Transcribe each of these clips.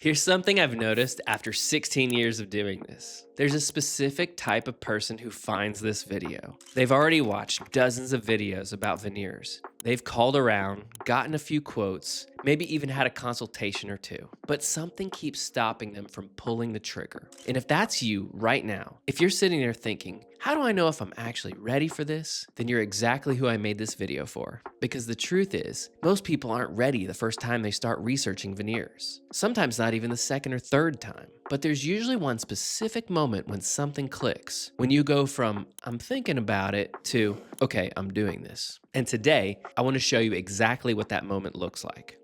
Here's something I've noticed after 16 years of doing this. There's a specific type of person who finds this video. They've already watched dozens of videos about veneers. They've called around, gotten a few quotes, maybe even had a consultation or two. But something keeps stopping them from pulling the trigger. And if that's you right now, if you're sitting there thinking, how do I know if I'm actually ready for this? Then you're exactly who I made this video for. Because the truth is, most people aren't ready the first time they start researching veneers. Sometimes not even the second or third time. But there's usually one specific moment when something clicks. When you go from, I'm thinking about it, to, okay, I'm doing this. And today, I want to show you exactly what that moment looks like.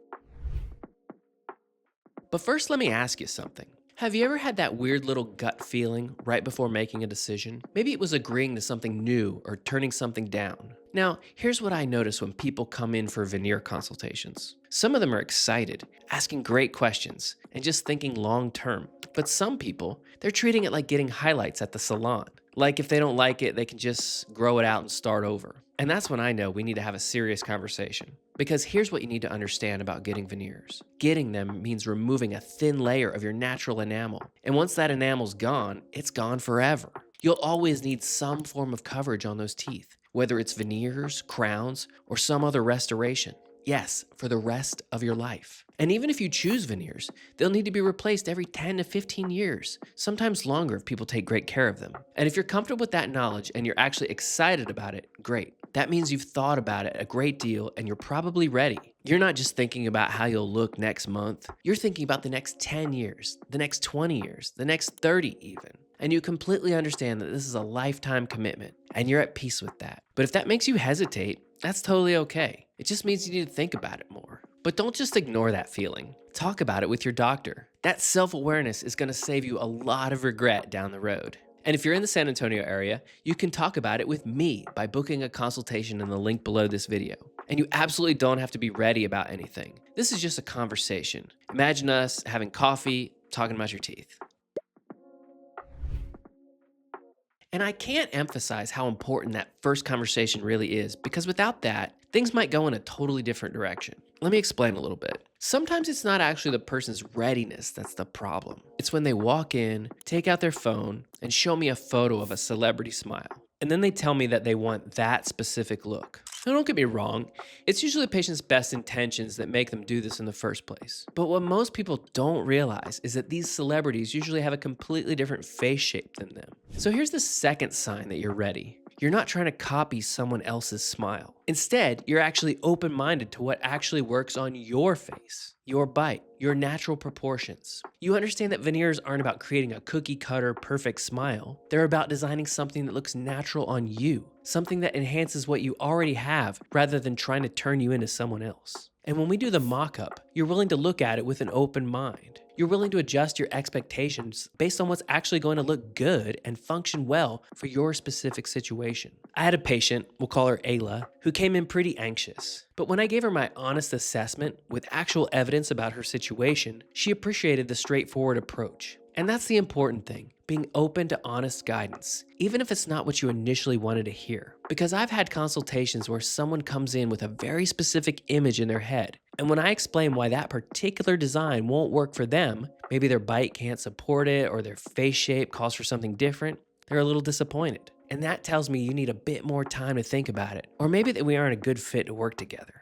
But first, let me ask you something. Have you ever had that weird little gut feeling right before making a decision? Maybe it was agreeing to something new or turning something down. Now, here's what I notice when people come in for veneer consultations. Some of them are excited, asking great questions, and just thinking long term. But some people, they're treating it like getting highlights at the salon. Like if they don't like it, they can just grow it out and start over. And that's when I know we need to have a serious conversation. Because here's what you need to understand about getting veneers. Getting them means removing a thin layer of your natural enamel. And once that enamel's gone, it's gone forever. You'll always need some form of coverage on those teeth, whether it's veneers, crowns, or some other restoration. Yes, for the rest of your life. And even if you choose veneers, they'll need to be replaced every 10 to 15 years, sometimes longer if people take great care of them. And if you're comfortable with that knowledge and you're actually excited about it, great. That means you've thought about it a great deal and you're probably ready. You're not just thinking about how you'll look next month. You're thinking about the next 10 years, the next 20 years, the next 30 even. And you completely understand that this is a lifetime commitment and you're at peace with that. But if that makes you hesitate, that's totally okay. It just means you need to think about it more. But don't just ignore that feeling. Talk about it with your doctor. That self-awareness is going to save you a lot of regret down the road. And if you're in the San Antonio area, you can talk about it with me by booking a consultation in the link below this video. And you absolutely don't have to be ready about anything. This is just a conversation. Imagine us having coffee, talking about your teeth. And I can't emphasize how important that first conversation really is, because without that, things might go in a totally different direction. Let me explain a little bit. Sometimes it's not actually the person's readiness that's the problem. It's when they walk in, take out their phone, and show me a photo of a celebrity smile. And then they tell me that they want that specific look. Now, don't get me wrong, it's usually the patient's best intentions that make them do this in the first place. But what most people don't realize is that these celebrities usually have a completely different face shape than them. So here's the second sign that you're ready. You're not trying to copy someone else's smile. Instead, you're actually open-minded to what actually works on your face, your bite, your natural proportions. You understand that veneers aren't about creating a cookie-cutter perfect smile. They're about designing something that looks natural on you, something that enhances what you already have rather than trying to turn you into someone else. And when we do the mock-up, you're willing to look at it with an open mind. You're willing to adjust your expectations based on what's actually going to look good and function well for your specific situation. I had a patient, we'll call her Ayla, who came in pretty anxious. But when I gave her my honest assessment with actual evidence about her situation, she appreciated the straightforward approach. And that's the important thing, being open to honest guidance, even if it's not what you initially wanted to hear. Because I've had consultations where someone comes in with a very specific image in their head, and when I explain why that particular design won't work for them, maybe their bite can't support it or their face shape calls for something different, they're a little disappointed. And that tells me you need a bit more time to think about it, or maybe that we aren't a good fit to work together.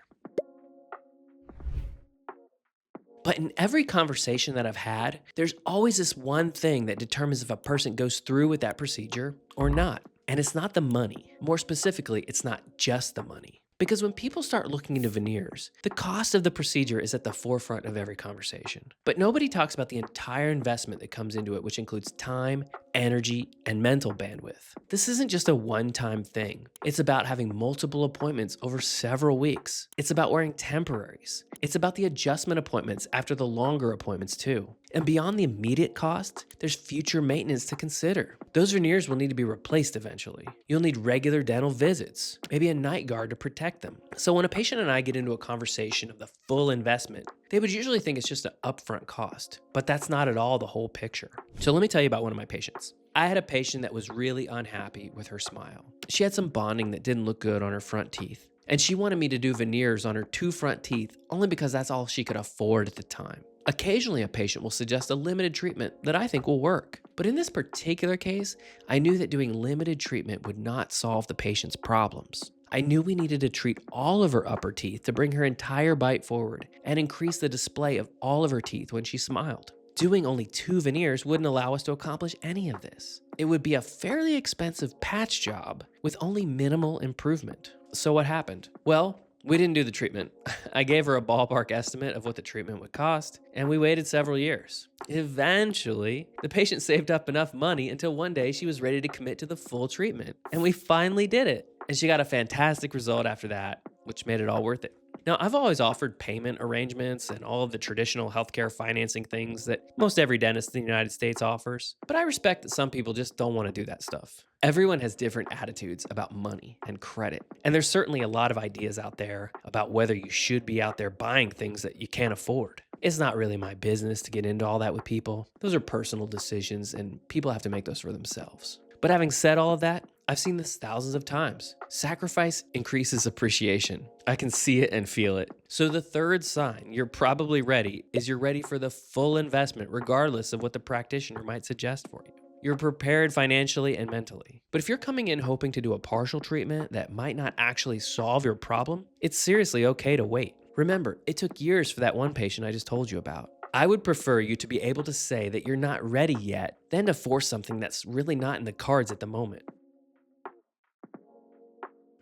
But in every conversation that I've had, there's always this one thing that determines if a person goes through with that procedure or not. And it's not the money. More specifically, it's not just the money. Because when people start looking into veneers, the cost of the procedure is at the forefront of every conversation. But nobody talks about the entire investment that comes into it, which includes time, energy, and mental bandwidth. This isn't just a one-time thing. It's about having multiple appointments over several weeks. It's about wearing temporaries. It's about the adjustment appointments after the longer appointments too. And beyond the immediate cost, there's future maintenance to consider. Those veneers will need to be replaced eventually. You'll need regular dental visits, maybe a night guard to protect them. So when a patient and I get into a conversation of the full investment, they would usually think it's just an upfront cost, but that's not at all the whole picture. So let me tell you about one of my patients. I had a patient that was really unhappy with her smile. She had some bonding that didn't look good on her front teeth, and she wanted me to do veneers on her two front teeth only because that's all she could afford at the time. Occasionally, a patient will suggest a limited treatment that I think will work. But in this particular case, I knew that doing limited treatment would not solve the patient's problems. I knew we needed to treat all of her upper teeth to bring her entire bite forward and increase the display of all of her teeth when she smiled. Doing only 2 veneers wouldn't allow us to accomplish any of this. It would be a fairly expensive patch job with only minimal improvement. So what happened? Well, we didn't do the treatment. I gave her a ballpark estimate of what the treatment would cost, and we waited several years. Eventually, the patient saved up enough money until one day she was ready to commit to the full treatment, and we finally did it. And she got a fantastic result after that, which made it all worth it. Now, I've always offered payment arrangements and all of the traditional healthcare financing things that most every dentist in the United States offers, but I respect that some people just don't want to do that stuff. Everyone has different attitudes about money and credit, and there's certainly a lot of ideas out there about whether you should be out there buying things that you can't afford. It's not really my business to get into all that with people. Those are personal decisions, and people have to make those for themselves. But having said all of that, I've seen this thousands of times. Sacrifice increases appreciation. I can see it and feel it. So the third sign you're probably ready is you're ready for the full investment regardless of what the practitioner might suggest for you. You're prepared financially and mentally. But if you're coming in hoping to do a partial treatment that might not actually solve your problem, it's seriously okay to wait. Remember, it took years for that one patient I just told you about. I would prefer you to be able to say that you're not ready yet than to force something that's really not in the cards at the moment.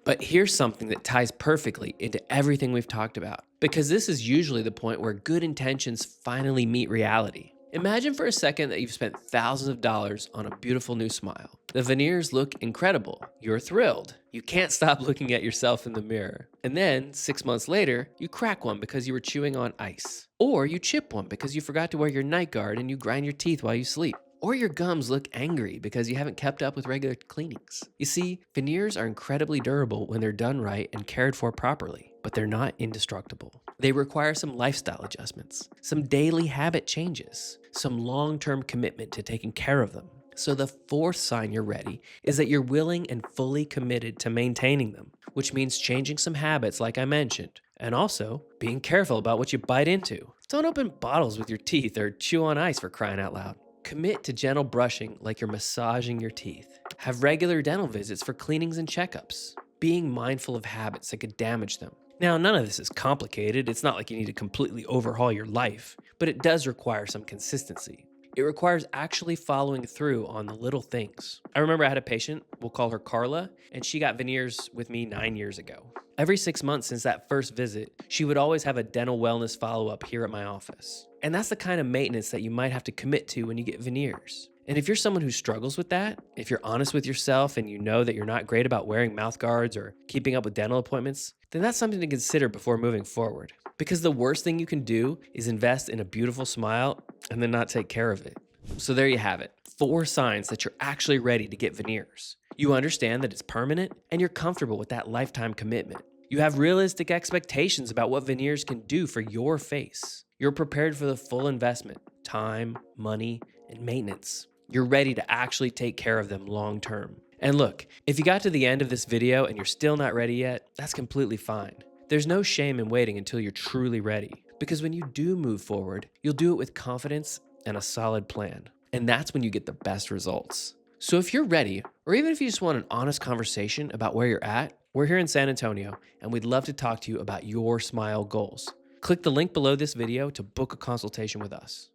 But here's something that ties perfectly into everything we've talked about, because this is usually the point where good intentions finally meet reality. Imagine for a second that you've spent thousands of dollars on a beautiful new smile. The veneers look incredible. You're thrilled. You can't stop looking at yourself in the mirror. And then, 6 months later, you crack one because you were chewing on ice. Or you chip one because you forgot to wear your night guard and you grind your teeth while you sleep. Or your gums look angry because you haven't kept up with regular cleanings. You see, veneers are incredibly durable when they're done right and cared for properly, but they're not indestructible. They require some lifestyle adjustments, some daily habit changes, some long-term commitment to taking care of them. So the fourth sign you're ready is that you're willing and fully committed to maintaining them, which means changing some habits like I mentioned, and also being careful about what you bite into. Don't open bottles with your teeth or chew on ice, for crying out loud. Commit to gentle brushing like you're massaging your teeth. Have regular dental visits for cleanings and checkups. Being mindful of habits that could damage them. Now, none of this is complicated. It's not like you need to completely overhaul your life, but it does require some consistency. It requires actually following through on the little things. I remember I had a patient, we'll call her Carla, and she got veneers with me 9 years ago. Every 6 months since that first visit, she would always have a dental wellness follow-up here at my office. And that's the kind of maintenance that you might have to commit to when you get veneers. And if you're someone who struggles with that, if you're honest with yourself and you know that you're not great about wearing mouth guards or keeping up with dental appointments, then that's something to consider before moving forward. Because the worst thing you can do is invest in a beautiful smile and then not take care of it. So there you have it. 4 signs that you're actually ready to get veneers. You understand that it's permanent and you're comfortable with that lifetime commitment. You have realistic expectations about what veneers can do for your face. You're prepared for the full investment, time, money, and maintenance. You're ready to actually take care of them long term. And look, if you got to the end of this video and you're still not ready yet, that's completely fine. There's no shame in waiting until you're truly ready, because when you do move forward, you'll do it with confidence and a solid plan. And that's when you get the best results. So if you're ready, or even if you just want an honest conversation about where you're at, we're here in San Antonio, and we'd love to talk to you about your smile goals. Click the link below this video to book a consultation with us.